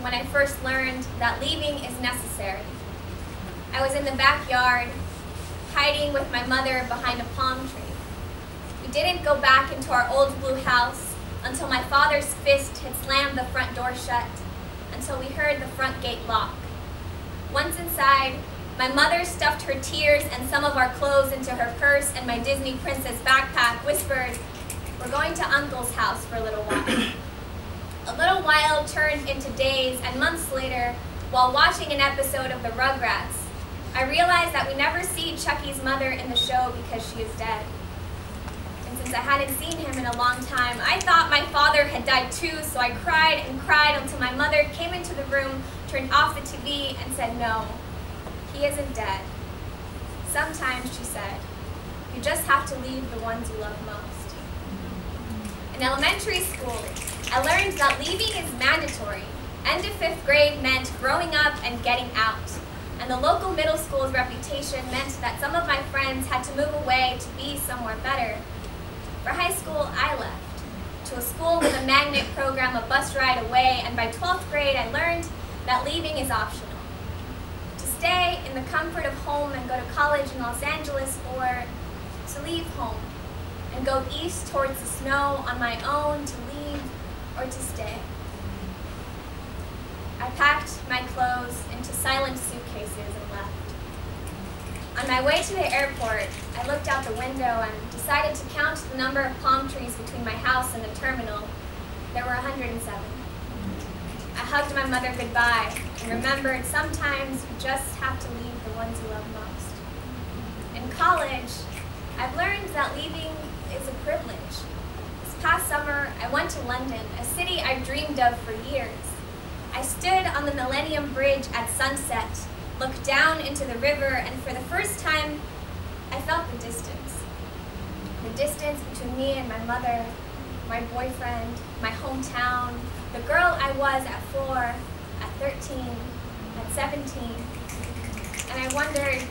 when I first learned that leaving is necessary. I was in the backyard, hiding with my mother behind a palm tree. We didn't go back into our old blue house until my father's fist had slammed the front door shut, until we heard the front gate lock. Once inside, my mother stuffed her tears and some of our clothes into her purse and my Disney princess backpack, whispered, "We're going to Uncle's house for a little while." A little while turned into days, and months later, while watching an episode of the Rugrats, I realized that we never see Chucky's mother in the show because she is dead. And since I hadn't seen him in a long time, I thought my father had died too, so I cried and cried until my mother came into the room, turned off the TV, and said, "No, he isn't dead. Sometimes," she said, "you just have to leave the ones you love most." In elementary school, I learned that leaving is mandatory. End of 5th grade meant growing up and getting out. And the local middle school's reputation meant that some of my friends had to move away to be somewhere better. For high school, I left to a school with a magnet program a bus ride away, and by 12th grade, I learned that leaving is optional. To stay in the comfort of home and go to college in Los Angeles, or to leave home and go east towards the snow on my own, to leave or to stay. I packed my clothes into silent suitcases and left. On my way to the airport, I looked out the window and decided to count the number of palm trees between my house and the terminal. There were 107. I hugged my mother goodbye and remembered sometimes you just have to leave the ones you love most. In college, I've learned that leaving is a privilege. This past summer, I went to London, a city I've dreamed of for years. I stood on the Millennium Bridge at sunset, looked down into the river, and for the first time, I felt the distance. The distance between me and my mother, my boyfriend, my hometown, the girl I was at 4, at 13, at 17. And I wondered,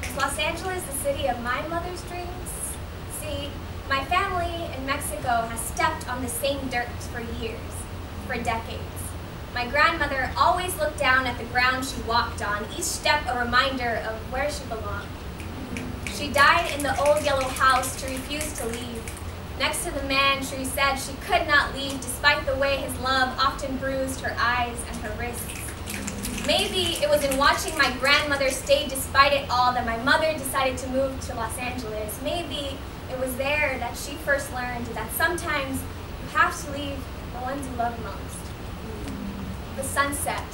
is Los Angeles the city of my mother's dreams? See, my family in Mexico has stepped on the same dirt for years, for decades. My grandmother always looked down at the ground she walked on, each step a reminder of where she belonged. She died in the old yellow house to refuse to leave, next to the man she said she could not leave despite the way his love often bruised her eyes and her wrists. Maybe it was in watching my grandmother stay despite it all that my mother decided to move to Los Angeles. Maybe it was there that she first learned that sometimes you have to leave the ones you love most. The sunset.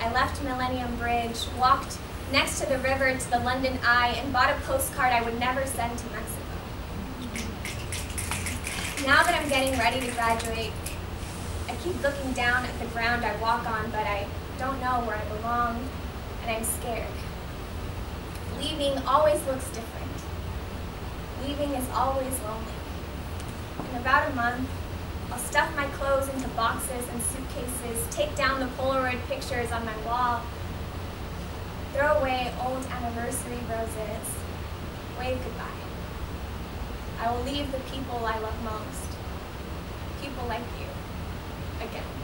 I left Millennium Bridge, walked next to the river to the London Eye, and bought a postcard I would never send to Mexico. Now that I'm getting ready to graduate, I keep looking down at the ground I walk on, but I don't know where I belong, and I'm scared. Leaving always looks different. Leaving is always lonely. In about a month, I'll stuff my clothes into boxes and suitcases, take down the Polaroid pictures on my wall, throw away old anniversary roses, wave goodbye. I will leave the people I love most, people like you, again.